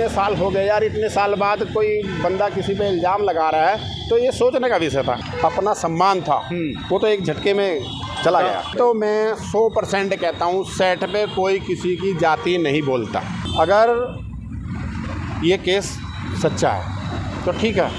इतने साल हो गए यार, इतने साल बाद कोई बंदा किसी पे इल्ज़ाम लगा रहा है तो ये सोचने का विषय था। अपना सम्मान था वो तो एक झटके में चला गया। तो मैं 100% कहता हूँ, सेट पे कोई किसी की जाति नहीं बोलता। अगर ये केस सच्चा है तो ठीक है,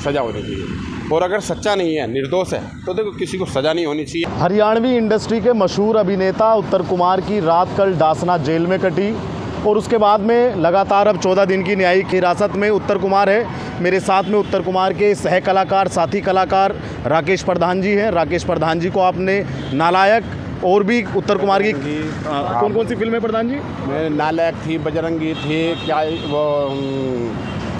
सज़ा होनी चाहिए, और अगर सच्चा नहीं है, निर्दोष है, तो देखो किसी को सज़ा नहीं होनी चाहिए। हरियाणवी इंडस्ट्री के मशहूर अभिनेता उत्तर कुमार की रात कल डासना जेल में कटी और उसके बाद में लगातार अब 14 दिन की न्यायिक हिरासत में उत्तर कुमार है। मेरे साथ में उत्तर कुमार के सह कलाकार, साथी कलाकार राकेश प्रधान जी हैं। राकेश प्रधान जी को आपने नालायक और भी उत्तर कुमार की कौन कौन सी फिल्में प्रधान जी? मैं नालायक थी, बजरंगी थी, क्या वो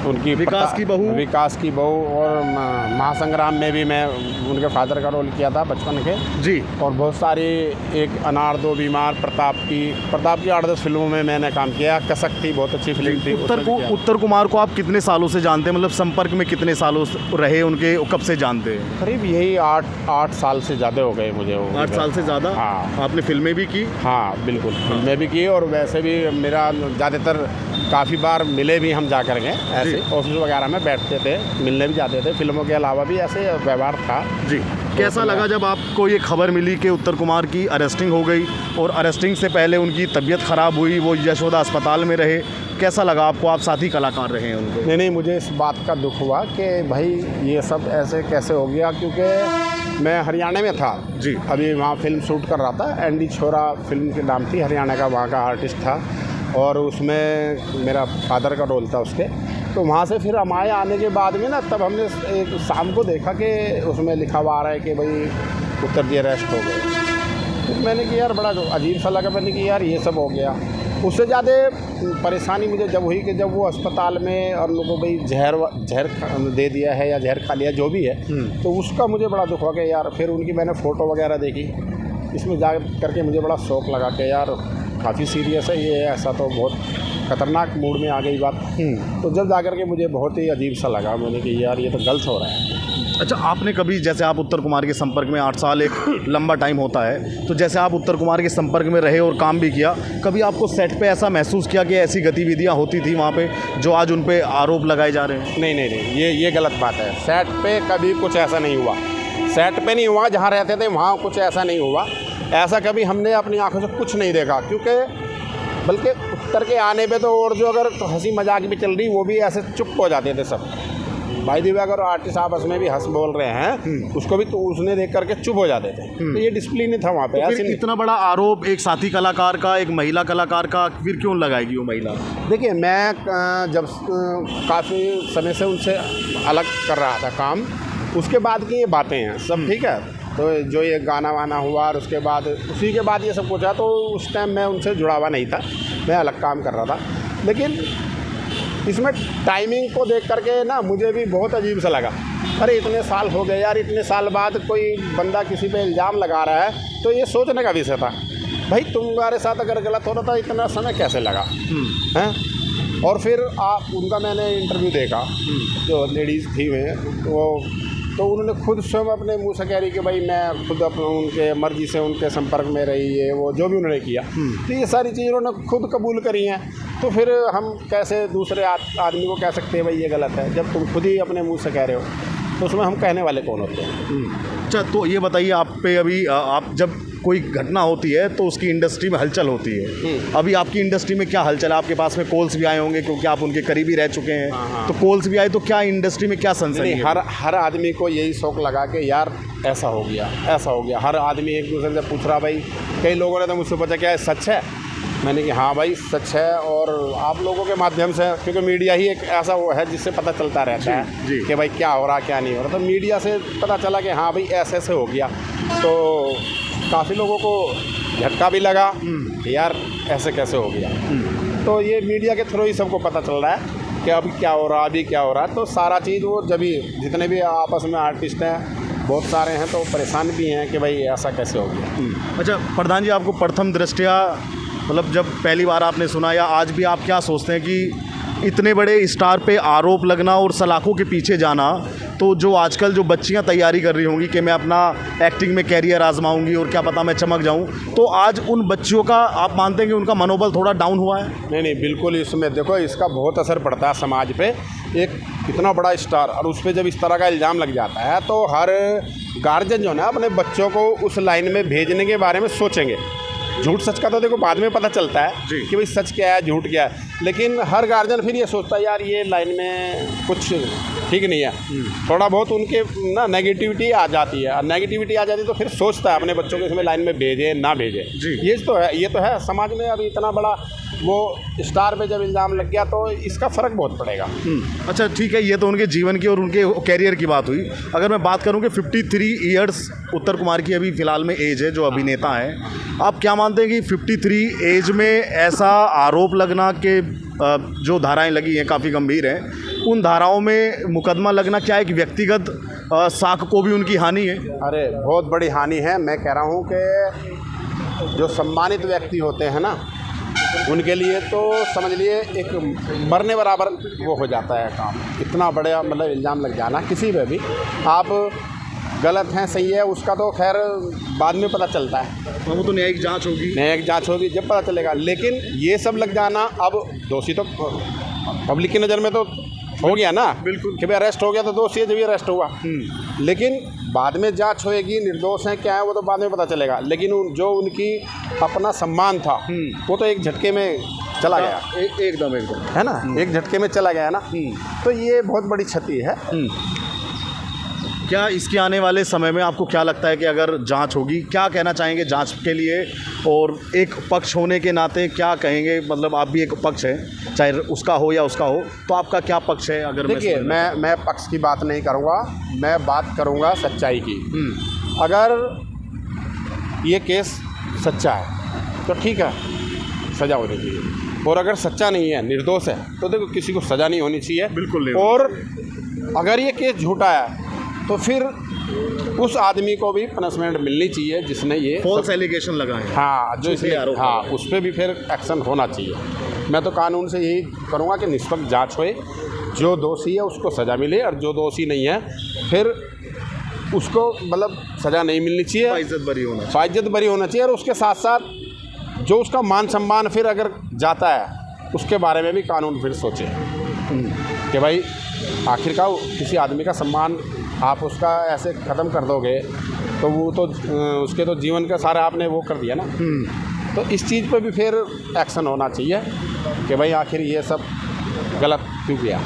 उनकी विकास की बहू और महासंग्राम में भी मैं उनके फादर का रोल किया था बचपन के जी। और बहुत सारी, एक अनार दो बीमार, प्रताप की 8-10 फिल्मों में मैंने काम किया। कसक थी, बहुत अच्छी फिल्म थी। उत्तर कुमार को आप कितने सालों से जानते हैं, मतलब संपर्क में कितने सालों रहे उनके, कब से जानते हैं? करीब यही 8 साल से ज़्यादा हो गए मुझे। 8 साल से ज़्यादा? हाँ। आपने फिल्में भी की? हाँ बिल्कुल, फिल्में भी की और वैसे भी मेरा ज़्यादातर काफ़ी बार मिले भी हम जा कर गए, ऐसे ऑफिस वगैरह में बैठते थे, मिलने भी जाते थे। फिल्मों के अलावा भी ऐसे व्यवहार था जी। कैसा लगा जब आपको ये खबर मिली कि उत्तर कुमार की अरेस्टिंग हो गई और अरेस्टिंग से पहले उनकी तबीयत ख़राब हुई, वो यशोदा अस्पताल में रहे? कैसा लगा आपको? आप साथी कलाकार रहे हैं उनके। नहीं, मुझे इस बात का दुख हुआ कि भाई ये सब ऐसे कैसे हो गया, क्योंकि मैं हरियाणा में था जी। अभी वहाँ फिल्म शूट कर रहा था। एंडी छोरा फिल्म के नाम थी, हरियाणा का वहाँ का आर्टिस्ट था और उसमें मेरा फादर का रोल था उसके। तो वहाँ से फिर हम आने के बाद में ना, तब हमने एक शाम को देखा कि उसमें लिखा हुआ आ रहा है कि भाई उत्तर जी अरेस्ट हो गए। तो मैंने कि यार बड़ा अजीब सा लगा, मैंने कि यार ये सब हो गया। उससे ज़्यादा परेशानी मुझे जब हुई कि जब वो अस्पताल में और लोगों को भाई जहर दे दिया है या जहर खा लिया जो भी है, तो उसका मुझे बड़ा दुख हुआ कि यार। फिर उनकी मैंने फ़ोटो वगैरह देखी, इसमें जा करके मुझे बड़ा शौक लगा कि यार काफ़ी सीरियस है ये, ऐसा तो बहुत ख़तरनाक मूड में आ गई बात। तो जब जा कर के मुझे बहुत ही अजीब सा लगा, मैंने कि यार ये तो गलत हो रहा है। अच्छा, आपने कभी, जैसे आप उत्तर कुमार के संपर्क में 8 साल एक लंबा टाइम होता है, तो जैसे आप उत्तर कुमार के संपर्क में रहे और काम भी किया, कभी आपको सेट पे ऐसा महसूस किया कि ऐसी गतिविधियां होती थी वहाँ पे जो आज उन पे आरोप लगाए जा रहे हैं? नहीं, ये गलत बात है। सेट पे कभी कुछ ऐसा नहीं हुआ। सेट पे नहीं हुआ, जहाँ रहते थे वहाँ कुछ ऐसा नहीं हुआ। ऐसा कभी हमने अपनी आंखों से कुछ नहीं देखा, क्योंकि बल्कि उत्तर के आने पे तो और जो अगर हंसी मजाक भी चल रही वो भी ऐसे चुप हो जाते थे सब। भाई दिव्या अगर आर्टिस्ट आपस में भी हंस बोल रहे हैं उसको भी तो उसने देख करके चुप हो जाते थे। तो ये डिसिप्लिन नहीं था वहाँ पे। तो फिर इतना बड़ा आरोप एक साथी कलाकार का, एक महिला कलाकार का, फिर क्यों लगाएगी वो महिला? देखिए, मैं जब काफ़ी समय से उनसे अलग कर रहा था काम, उसके बाद की ये बातें हैं सब, ठीक है। तो जो ये गाना वाना हुआ और उसके बाद उसी के बाद ये सब कुछ है, तो उस टाइम मैं उनसे जुड़ा हुआ नहीं था, मैं अलग काम कर रहा था। लेकिन इसमें टाइमिंग को देख करके ना मुझे भी बहुत अजीब सा लगा। अरे इतने साल हो गए यार, इतने साल बाद कोई बंदा किसी पे इल्ज़ाम लगा रहा है तो ये सोचने का विषय था। भाई तुम्हारे साथ अगर गलत हो रहा था, इतना समय कैसे लगा हैं? और फिर उनका मैंने इंटरव्यू देखा, जो लेडीज़ थी वो, तो उन्होंने खुद स्वयं अपने मुंह से कह रही कि भाई मैं खुद अपने उनके मर्जी से उनके संपर्क में रही है, वो जो भी उन्होंने किया, तो ये सारी चीज़ें उन्होंने खुद कबूल करी हैं। तो फिर हम कैसे दूसरे आदमी को कह सकते हैं भाई ये गलत है, जब तुम खुद ही अपने मुंह से कह रहे हो, तो उसमें हम कहने वाले कौन होते हैं? अच्छा, तो ये बताइए, आप पे अभी आप जब कोई घटना होती है तो उसकी इंडस्ट्री में हलचल होती है। अभी आपकी इंडस्ट्री में क्या हलचल है? आपके पास में कॉल्स भी आए होंगे क्योंकि आप उनके करीबी रह चुके हैं। हाँ। तो कॉल्स भी आए तो क्या इंडस्ट्री में क्या सनसनी है? हर आदमी को यही शौक लगा कि यार ऐसा हो गया। हर आदमी एक दूसरे से पूछ रहा। भाई कई लोगों ने तो मुझसे पूछा क्या सच है? मैंने कि हाँ भाई सच है, और आप लोगों के माध्यम से, क्योंकि मीडिया ही एक ऐसा वो है जिससे पता चलता रहता है कि भाई क्या हो रहा क्या नहीं हो रहा। तो मीडिया से पता चला कि हाँ भाई ऐसे हो गया, तो काफ़ी लोगों को झटका भी लगा कि यार ऐसे कैसे हो गया। तो ये मीडिया के थ्रू ही सबको पता चल रहा है कि अभी क्या हो रहा है। तो सारा चीज़ वो जब जितने भी आपस में आर्टिस्ट हैं बहुत सारे हैं, तो परेशान भी हैं कि भाई ऐसा कैसे हो गया। अच्छा प्रधान जी, आपको प्रथम दृष्टया, मतलब जब पहली बार आपने सुना या आज भी, आप क्या सोचते हैं कि इतने बड़े स्टार पे आरोप लगना और सलाखों के पीछे जाना तो जो आजकल जो बच्चियां तैयारी कर रही होंगी कि मैं अपना एक्टिंग में कैरियर आजमाऊंगी और क्या पता मैं चमक जाऊं, तो आज उन बच्चियों का आप मानते हैं कि उनका मनोबल थोड़ा डाउन हुआ है? नहीं, बिल्कुल। इसमें देखो, इसका बहुत असर पड़ता है समाज पे। एक इतना बड़ा स्टार और उस पर जब इस तरह का इल्ज़ाम लग जाता है तो हर गार्जियन जो है ना अपने बच्चों को उस लाइन में भेजने के बारे में सोचेंगे। झूठ सच का तो देखो बाद में पता चलता है कि भाई सच क्या है झूठ क्या है, लेकिन हर गार्जियन फिर ये सोचता है यार ये लाइन में कुछ ठीक नहीं है। थोड़ा बहुत उनके ना नेगेटिविटी आ जाती है, और नेगेटिविटी आ जाती है तो फिर सोचता है अपने बच्चों को इसमें लाइन में भेजे ना भेजे। ये तो है समाज में। अभी इतना बड़ा वो स्टार पे जब इल्ज़ाम लग गया तो इसका फ़र्क बहुत पड़ेगा। अच्छा ठीक है, ये तो उनके जीवन की और उनके कैरियर की बात हुई। अगर मैं बात करूं कि 53 ईयर्स उत्तर कुमार की अभी फ़िलहाल में एज है जो अभिनेता हैं, आप क्या मानते हैं कि 53 एज में ऐसा आरोप लगना कि जो धाराएं लगी हैं काफ़ी गंभीर हैं, उन धाराओं में मुकदमा लगना क्या एक व्यक्तिगत साख को भी उनकी हानि है? अरे बहुत बड़ी हानि है। मैं कह रहा हूँ कि जो सम्मानित व्यक्ति होते हैं ना उनके लिए तो समझ लिए एक मरने बराबर वो हो जाता है काम। इतना बड़ा मतलब इल्ज़ाम लग जाना किसी पे भी, आप गलत हैं सही है उसका तो खैर बाद में पता चलता है, वो तो न्यायिक जांच होगी। न्यायिक जांच होगी जब पता चलेगा। लेकिन ये सब लग जाना, अब दोषी तो पब्लिक की नज़र में तो हो गया ना, बिल्कुल कि भाई अरेस्ट हो गया तो दोषी है जब भी अरेस्ट हुआ। लेकिन बाद में जांच होएगी, निर्दोष हैं क्या है वो तो बाद में पता चलेगा। लेकिन जो उनकी अपना सम्मान था वो तो एक झटके में चला गया। एकदम है ना, एक झटके में चला गया ना। तो ये बहुत बड़ी क्षति है। क्या इसके आने वाले समय में आपको क्या लगता है कि अगर जांच होगी, क्या कहना चाहेंगे जांच के लिए, और एक पक्ष होने के नाते क्या कहेंगे? मतलब आप भी एक पक्ष है, चाहे उसका हो या उसका हो, तो आपका क्या पक्ष है? अगर देखिए मैं पक्ष की बात नहीं करूँगा, मैं बात करूँगा सच्चाई की। अगर ये केस सच्चा है तो ठीक है, सज़ा होनी चाहिए। और अगर सच्चा नहीं है, निर्दोष है, तो देखो किसी को सज़ा नहीं होनी चाहिए, बिल्कुल नहीं। और अगर ये केस झूठा है तो फिर उस आदमी को भी पनिशमेंट मिलनी चाहिए जिसने ये फॉल्स एलिगेशन लगाए। हाँ, जो इसलिए हाँ उस पर भी फिर एक्शन होना चाहिए। मैं तो कानून से यही करूँगा कि निष्पक्ष जांच होए, जो दोषी है उसको सज़ा मिले, और जो दोषी नहीं है फिर उसको मतलब सज़ा नहीं मिलनी चाहिए, बाइज्जत बरी होना चाहिए। और उसके साथ साथ जो उसका मान सम्मान फिर अगर जाता है उसके बारे में भी कानून फिर सोचे कि भाई आखिरकार किसी आदमी का सम्मान आप उसका ऐसे ख़त्म कर दोगे तो वो तो उसके तो जीवन का सारा आपने वो कर दिया ना। तो इस चीज़ पे भी फिर एक्शन होना चाहिए कि भाई आखिर ये सब गलत क्यों किया।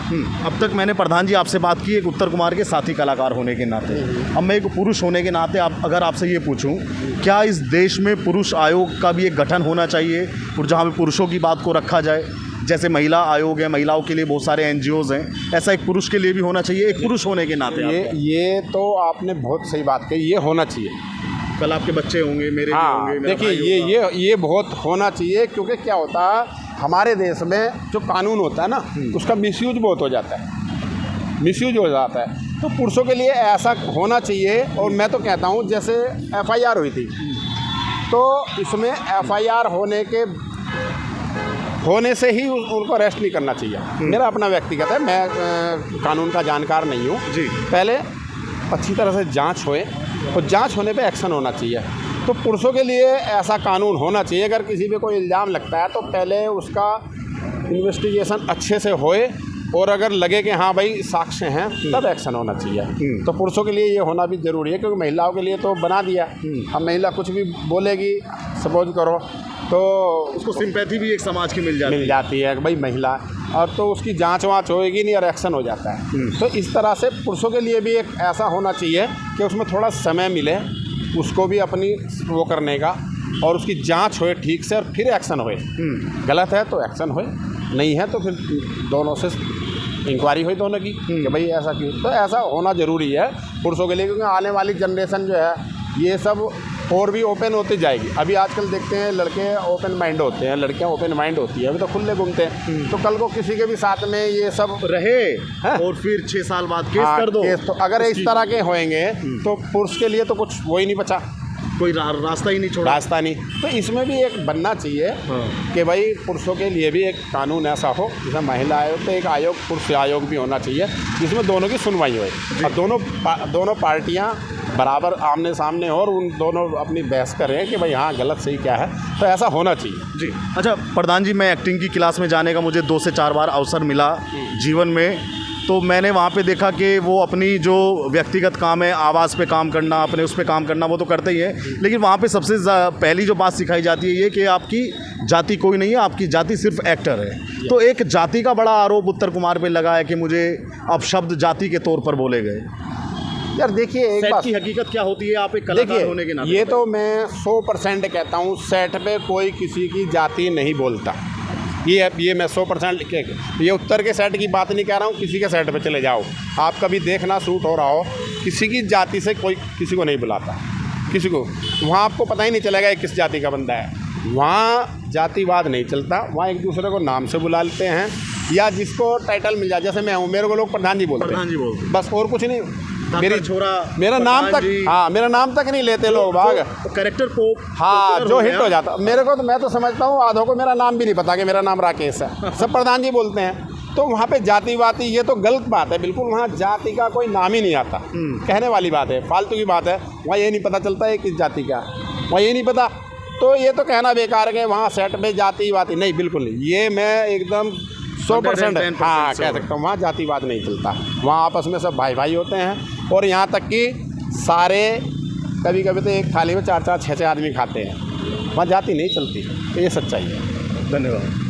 अब तक मैंने प्रधान जी आपसे बात की एक उत्तर कुमार के साथी कलाकार होने के नाते। अब मैं एक पुरुष होने के नाते अगर आपसे ये पूछूं, क्या इस देश में पुरुष आयोग का भी एक गठन होना चाहिए, और जहाँ पे पुरुषों की बात को रखा जाए? जैसे महिला आयोग है, महिलाओं के लिए बहुत सारे NGOs हैं, ऐसा एक पुरुष के लिए भी होना चाहिए एक पुरुष होने के नाते? ये तो आपने बहुत सही बात कही, ये होना चाहिए। कल आपके बच्चे होंगे, मेरे भी होंगे। देखिए ये बहुत होना चाहिए, क्योंकि क्या होता है हमारे देश में जो कानून होता है ना उसका मिसयूज बहुत हो जाता है, तो पुरुषों के लिए ऐसा होना चाहिए। और मैं तो कहता हूँ जैसे FIR हुई थी तो इसमें FIR होने से ही उनको अरेस्ट नहीं करना चाहिए। मेरा अपना व्यक्तिगत है, मैं कानून का जानकार नहीं हूँ जी। पहले अच्छी तरह से जांच होए और जांच होने पे एक्शन होना चाहिए। तो पुरुषों के लिए ऐसा कानून होना चाहिए, अगर किसी पे कोई इल्ज़ाम लगता है तो पहले उसका इन्वेस्टिगेशन अच्छे से होए, और अगर लगे कि हाँ भाई साक्ष्य हैं तब एक्शन होना चाहिए। तो पुरुषों के लिए ये होना भी ज़रूरी है, क्योंकि महिलाओं के लिए तो बना दिया। अब महिला कुछ भी बोलेगी, सपोज करो, तो उसको सिंपैथी भी एक समाज की मिल जाती है कि भाई महिला, और तो उसकी जांच वाँच होएगी नहीं और एक्शन हो जाता है। तो इस तरह से पुरुषों के लिए भी एक ऐसा होना चाहिए कि उसमें थोड़ा समय मिले उसको भी अपनी वो करने का, और उसकी जांच होए ठीक से और फिर एक्शन होए। गलत है तो एक्शन होए, नहीं है तो फिर दोनों से इंक्वायरी हुई दोनों की कि भाई ऐसा क्यों। तो ऐसा होना ज़रूरी है पुरुषों के लिए, क्योंकि आने वाली जनरेशन जो है ये सब और भी ओपन होती जाएगी। अभी आजकल देखते हैं लड़के ओपन माइंड होते हैं, लड़कियां ओपन माइंड होती है, अभी तो खुले घूमते हैं। तो कल को किसी के भी साथ में ये सब रहे और फिर 6 साल बाद केस कर दो, केस तो अगर इस तरह के होएंगे तो पुरुष के लिए तो कुछ वो ही नहीं बचा। कोई रास्ता ही नहीं छोड़ा। रास्ता नहीं। तो इसमें भी एक बनना चाहिए कि भाई पुरुषों के लिए भी एक कानून ऐसा हो, जैसे महिला आयोग तो एक आयोग पुरुष आयोग भी होना चाहिए जिसमें दोनों की सुनवाई होए और दोनों पार्टियां बराबर आमने सामने हो और उन दोनों अपनी बहस करें कि भाई हाँ गलत सही क्या है, तो ऐसा होना चाहिए। जी अच्छा प्रधान जी, मैं एक्टिंग की क्लास में जाने का मुझे 2 से 4 बार अवसर मिला जीवन में, तो मैंने वहाँ पे देखा कि वो अपनी जो व्यक्तिगत काम है, आवाज़ पे काम करना, अपने उस पे काम करना, वो तो करते ही है, लेकिन वहाँ पे सबसे पहली जो बात सिखाई जाती है ये कि आपकी जाति कोई नहीं है, आपकी जाति सिर्फ एक्टर है। तो एक जाति का बड़ा आरोप उत्तर कुमार पे लगा है कि मुझे अब शब्द जाति के तौर पर बोले गए। यार देखिए, एक बात की हकीकत क्या होती है, आप एक कलाकार होने के नाते? ये तो मैं 100% कहता हूँ, सेट पे कोई किसी की जाति नहीं बोलता। ये मैं 100% ये उत्तर के सेट की बात नहीं कह रहा हूँ, किसी के सेट पे चले जाओ आप, कभी देखना शूट हो रहा हो, किसी की जाति से कोई किसी को नहीं बुलाता, किसी को। वहाँ आपको पता ही नहीं चलेगा ये किस जाति का बंदा है। वहाँ जातिवाद नहीं चलता, वहाँ एक दूसरे को नाम से बुला लेते हैं या जिसको टाइटल मिल जाए। जैसे मैं हूँ, मेरे को लोग प्रधान जी बोलते हैं, बस और कुछ नहीं। मेरा नाम तक, हाँ मेरा नाम तक नहीं लेते लोग भाग, कैरेक्टर पोप, हाँ जो हिट हो जाता। मेरे को तो, मैं तो समझता हूँ आधों को मेरा नाम भी नहीं पता कि मेरा नाम राकेश है, सब प्रधान जी बोलते हैं। तो वहाँ पे जातिवादी, ये तो गलत बात है बिल्कुल। वहाँ जाति का कोई नाम ही नहीं आता, कहने वाली बात है, फालतू की बात है। वहाँ ये नहीं पता चलता है किस जाति का, वहाँ ये नहीं पता। तो ये तो कहना बेकार है वहाँ सेट में जातिवादी नहीं, बिल्कुल नहीं। ये मैं एकदम 100% हाँ कह सकता हूँ, वहाँ जातिवाद नहीं चलता। वहाँ आपस में सब भाई भाई होते हैं और यहाँ तक कि सारे कभी कभी तो एक थाली में 4-4, 6-6 आदमी खाते हैं। वहाँ जाति नहीं चलती, तो ये सच्चाई है। धन्यवाद।